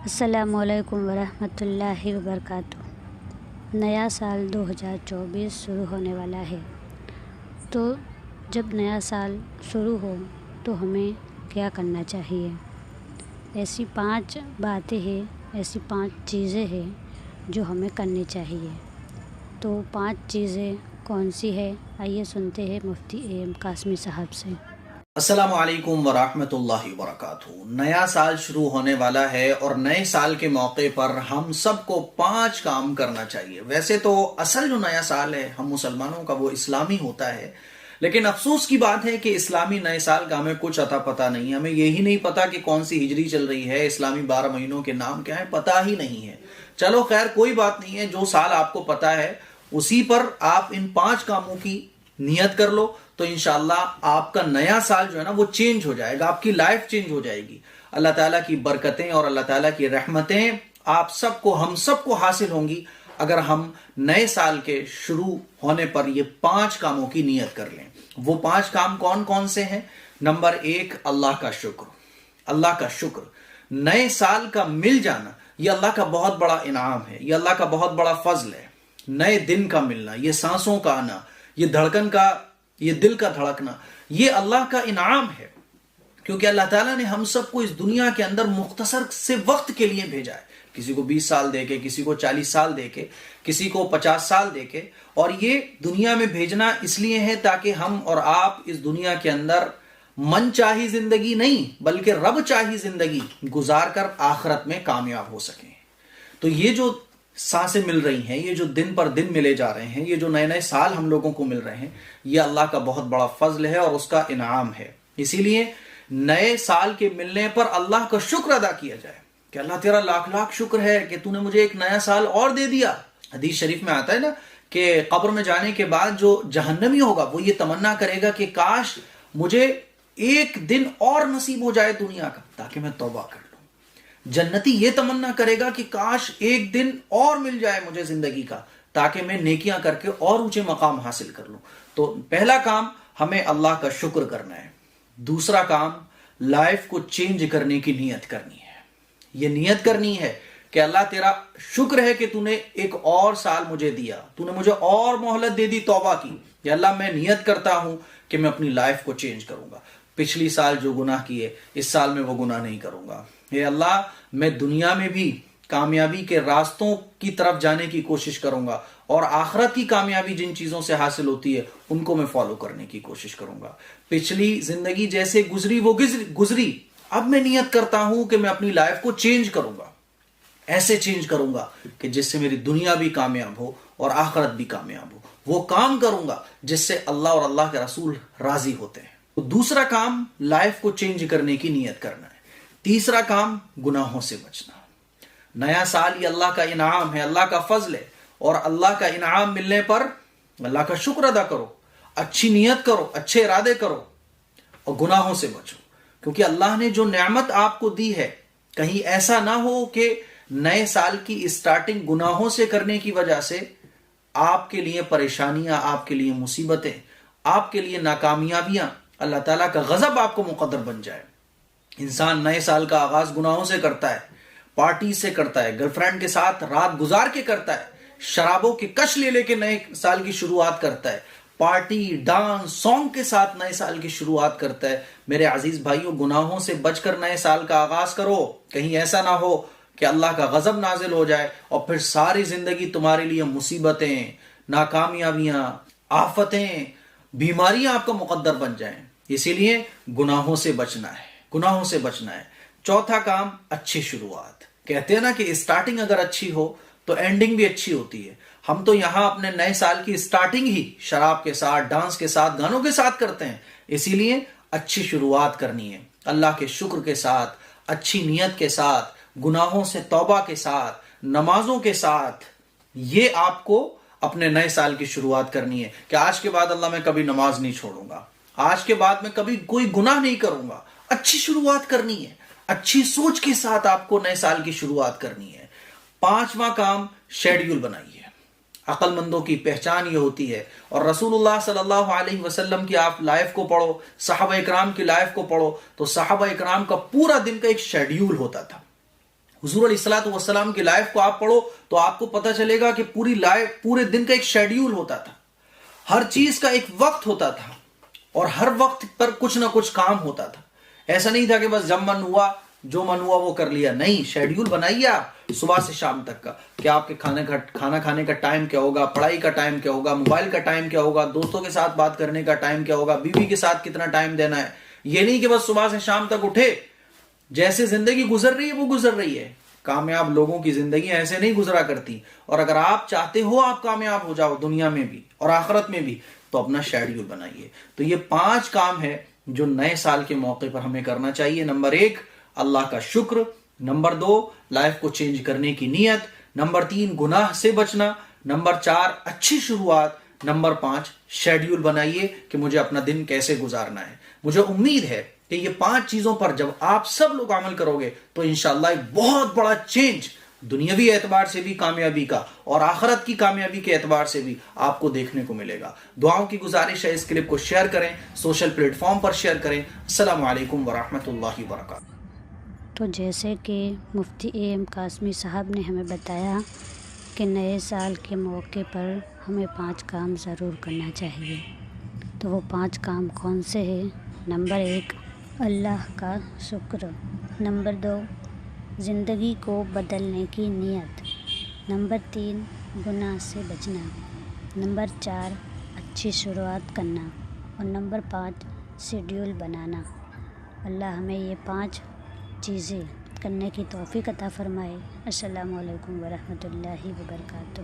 السلام علیکم ورحمۃ اللہ وبرکاتہ۔ نیا سال 2024 شروع ہونے والا ہے، تو جب نیا سال شروع ہو تو ہمیں کیا کرنا چاہیے؟ ایسی 5 باتیں ہیں، ایسی 5 چیزیں ہیں جو ہمیں کرنی چاہیے۔ تو 5 چیزیں کون سی ہے؟ آئیے سنتے ہیں مفتی اے ایم قاسمی صاحب سے۔ السلام علیکم ورحمۃ اللہ وبرکاتہ۔ نیا سال شروع ہونے والا ہے اور نئے سال کے موقع پر ہم سب کو 5 کام کرنا چاہیے۔ ویسے تو اصل جو نیا سال ہے ہم مسلمانوں کا وہ اسلامی ہوتا ہے، لیکن افسوس کی بات ہے کہ اسلامی نئے سال کا ہمیں کچھ پتہ نہیں ہے۔ ہمیں یہی نہیں پتا کہ کون سی ہجری چل رہی ہے، اسلامی 12 مہینوں کے نام کیا ہے، پتہ ہی نہیں ہے۔ چلو خیر، کوئی بات نہیں ہے، جو سال آپ کو پتا ہے اسی پر آپ ان 5 کاموں کی نیت کر لو تو انشاءاللہ آپ کا نیا سال جو ہے نا وہ چینج ہو جائے گا، آپ کی لائف چینج ہو جائے گی۔ اللہ تعالیٰ کی برکتیں اور اللہ تعالیٰ کی رحمتیں آپ سب کو، ہم سب کو حاصل ہوں گی اگر ہم نئے سال کے شروع ہونے پر یہ 5 کاموں کی نیت کر لیں۔ وہ 5 کام کون کون سے ہیں؟ نمبر 1، اللہ کا شکر۔ اللہ کا شکر، نئے سال کا مل جانا یہ اللہ کا بہت بڑا انعام ہے، یہ اللہ کا بہت بڑا فضل ہے۔ نئے دن کا ملنا، یہ سانسوں کا آنا، یہ دھڑکن کا، یہ دل کا دھڑکنا، یہ اللہ کا انعام ہے، کیونکہ اللہ تعالیٰ نے ہم سب کو اس دنیا کے اندر مختصر سے وقت کے لیے بھیجا ہے۔ کسی کو 20 سال دے کے، کسی کو 40 سال دے کے، کسی کو 50 سال دے کے، اور یہ دنیا میں بھیجنا اس لیے ہے تاکہ ہم اور آپ اس دنیا کے اندر من چاہی زندگی نہیں بلکہ رب چاہی زندگی گزار کر آخرت میں کامیاب ہو سکیں۔ تو یہ جو سانسیں مل رہی ہیں، یہ جو دن پر دن ملے جا رہے ہیں، یہ جو نئے نئے سال ہم لوگوں کو مل رہے ہیں، یہ اللہ کا بہت بڑا فضل ہے اور اس کا انعام ہے۔ اسی لیے نئے سال کے ملنے پر اللہ کا شکر ادا کیا جائے کہ اللہ تیرا لاکھ لاکھ شکر ہے کہ تو نے مجھے ایک نیا سال اور دے دیا۔ حدیث شریف میں آتا ہے نا کہ قبر میں جانے کے بعد جو جہنمی ہوگا وہ یہ تمنا کرے گا کہ کاش مجھے ایک دن اور نصیب ہو جائے دنیا کا تاکہ میں توبہ کر لوں۔ جنتی یہ تمنا کرے گا کہ کاش ایک دن اور مل جائے مجھے زندگی کا تاکہ میں نیکیاں کر کے اور اونچے مقام حاصل کر لوں۔ تو پہلا کام ہمیں اللہ کا شکر کرنا ہے۔ دوسرا کام لائف کو چینج کرنے کی نیت کرنی ہے۔ یہ نیت کرنی ہے کہ اللہ تیرا شکر ہے کہ تو نے ایک اور سال مجھے دیا، تو نے مجھے اور مہلت دے دی توبہ کی۔ یا اللہ میں نیت کرتا ہوں کہ میں اپنی لائف کو چینج کروں گا، پچھلی سال جو گناہ کیے اس سال میں وہ گناہ نہیں کروں گا۔ اے اللہ میں دنیا میں بھی کامیابی کے راستوں کی طرف جانے کی کوشش کروں گا اور آخرت کی کامیابی جن چیزوں سے حاصل ہوتی ہے ان کو میں فالو کرنے کی کوشش کروں گا۔ پچھلی زندگی جیسے گزری وہ گزری، اب میں نیت کرتا ہوں کہ میں اپنی لائف کو چینج کروں گا، ایسے چینج کروں گا کہ جس سے میری دنیا بھی کامیاب ہو اور آخرت بھی کامیاب ہو۔ وہ کام کروں گا جس سے اللہ اور اللہ کے رسول راضی ہوتے ہیں۔ تو دوسرا کام لائف کو چینج کرنے کی نیت کرنا ہے۔ تیسرا کام گناہوں سے بچنا۔ نیا سال یہ اللہ کا انعام ہے، اللہ کا فضل ہے، اور اللہ کا انعام ملنے پر اللہ کا شکر ادا کرو، اچھی نیت کرو، اچھے ارادے کرو اور گناہوں سے بچو، کیونکہ اللہ نے جو نعمت آپ کو دی ہے کہیں ایسا نہ ہو کہ نئے سال کی اسٹارٹنگ گناہوں سے کرنے کی وجہ سے آپ کے لیے پریشانیاں، آپ کے لیے مصیبتیں، آپ کے لیے ناکامیابیاں، اللہ تعالیٰ کا غضب آپ کو مقدر بن جائے۔ انسان نئے سال کا آغاز گناہوں سے کرتا ہے، پارٹی سے کرتا ہے، گرل فرینڈ کے ساتھ رات گزار کے کرتا ہے، شرابوں کی کش لے کے نئے سال کی شروعات کرتا ہے، پارٹی، ڈانس، سانگ کے ساتھ نئے سال کی شروعات کرتا ہے۔ میرے عزیز بھائیوں، گناہوں سے بچ کر نئے سال کا آغاز کرو، کہیں ایسا نہ ہو کہ اللہ کا غضب نازل ہو جائے اور پھر ساری زندگی تمہارے لیے مصیبتیں، ناکامیابیاں، آفتیں، بیماریاں آپ کا مقدر بن جائیں۔ اسی لیے گناہوں سے بچنا ہے، گناہوں سے بچنا ہے۔ چوتھا کام اچھی شروعات۔ کہتے ہیں نا کہ اسٹارٹنگ اگر اچھی ہو تو اینڈنگ بھی اچھی ہوتی ہے۔ ہم تو یہاں اپنے نئے سال کی اسٹارٹنگ ہی شراب کے ساتھ، ڈانس کے ساتھ، گانوں کے ساتھ کرتے ہیں۔ اسی لیے اچھی شروعات کرنی ہے، اللہ کے شکر کے ساتھ، اچھی نیت کے ساتھ، گناہوں سے توبہ کے ساتھ، نمازوں کے ساتھ۔ یہ آپ کو اپنے نئے سال کی شروعات کرنی ہے کہ آج کے بعد اللہ میں کبھی نماز نہیں چھوڑوں گا، آج کے بعد میں کبھی کوئی گناہ نہیں کروں گا۔ اچھی شروعات کرنی ہے، اچھی سوچ کے ساتھ آپ کو نئے سال کی شروعات کرنی ہے۔ 5واں کام شیڈیول بنائیے۔ عقل مندوں کی پہچان یہ ہوتی ہے، اور رسول اللہ صلی اللہ علیہ وسلم کی آپ لائف کو پڑھو، صحابہ اکرام کی لائف کو پڑھو تو صحابہ اکرام کا پورا دن کا ایک شیڈیول ہوتا تھا۔ حضور علیہ الصلوۃ والسلام کی لائف کو آپ پڑھو تو آپ کو پتہ چلے گا کہ پوری لائف، پورے دن کا ایک شیڈیول ہوتا تھا، ہر چیز کا ایک وقت ہوتا تھا اور ہر وقت پر کچھ نہ کچھ کام ہوتا تھا. ایسا نہیں تھا کہ بس جب من ہوا جو من ہوا وہ کر لیا. نہیں، شیڈیول بنائیے آپ صبح سے شام تک کا کہ آپ کے کھانا کھانے کا ٹائم کیا ہوگا، پڑھائی کا ٹائم کیا ہوگا، موبائل کا ٹائم کیا ہوگا، دوستوں کے ساتھ بات کرنے کا ٹائم کیا ہوگا، بیوی کے ساتھ کتنا ٹائم دینا ہے. یہ نہیں کہ بس صبح سے شام تک اٹھے، جیسے زندگی گزر رہی ہے وہ گزر رہی ہے. کامیاب لوگوں کی زندگیاں ایسے نہیں گزرا کرتی. اور اگر آپ چاہتے ہو آپ کامیاب ہو جاؤ دنیا میں بھی اور آخرت میں بھی تو اپنا شیڈیول بنائیے. تو یہ 5 کام ہے جو نئے سال کے موقع پر ہمیں کرنا چاہیے. نمبر 1 اللہ کا شکر، نمبر 2 لائف کو چینج کرنے کی نیت، نمبر 3 گناہ سے بچنا، نمبر 4 اچھی شروعات، نمبر 5 شیڈیول بنائیے کہ مجھے اپنا دن کیسے گزارنا ہے. مجھے امید ہے کہ یہ 5 چیزوں پر جب آپ سب لوگ عمل کرو گے تو انشاءاللہ ایک بہت بڑا چینج دنیاوی اعتبار سے بھی کامیابی کا اور آخرت کی کامیابی کے اعتبار سے بھی آپ کو دیکھنے کو ملے گا. دعاؤں کی گزارش ہے اس کلپ کو شیئر کریں، سوشل پلیٹ فارم پر شیئر کریں. السلام علیکم ورحمۃ اللہ وبرکاتہ. تو جیسے کہ مفتی اے قاسمی صاحب نے ہمیں بتایا کہ نئے سال کے موقع پر ہمیں 5 کام ضرور کرنا چاہیے. تو وہ 5 کام کون سے ہیں؟ نمبر 1 اللہ کا شکر، نمبر 2 زندگی کو بدلنے کی نیت، نمبر 3 گناہ سے بچنا، نمبر 4 اچھی شروعات کرنا اور نمبر 5 شیڈیول بنانا. اللہ ہمیں یہ 5 چیزیں کرنے کی توفیق عطا فرمائے. السلام علیکم ورحمۃ اللہ وبرکاتہ.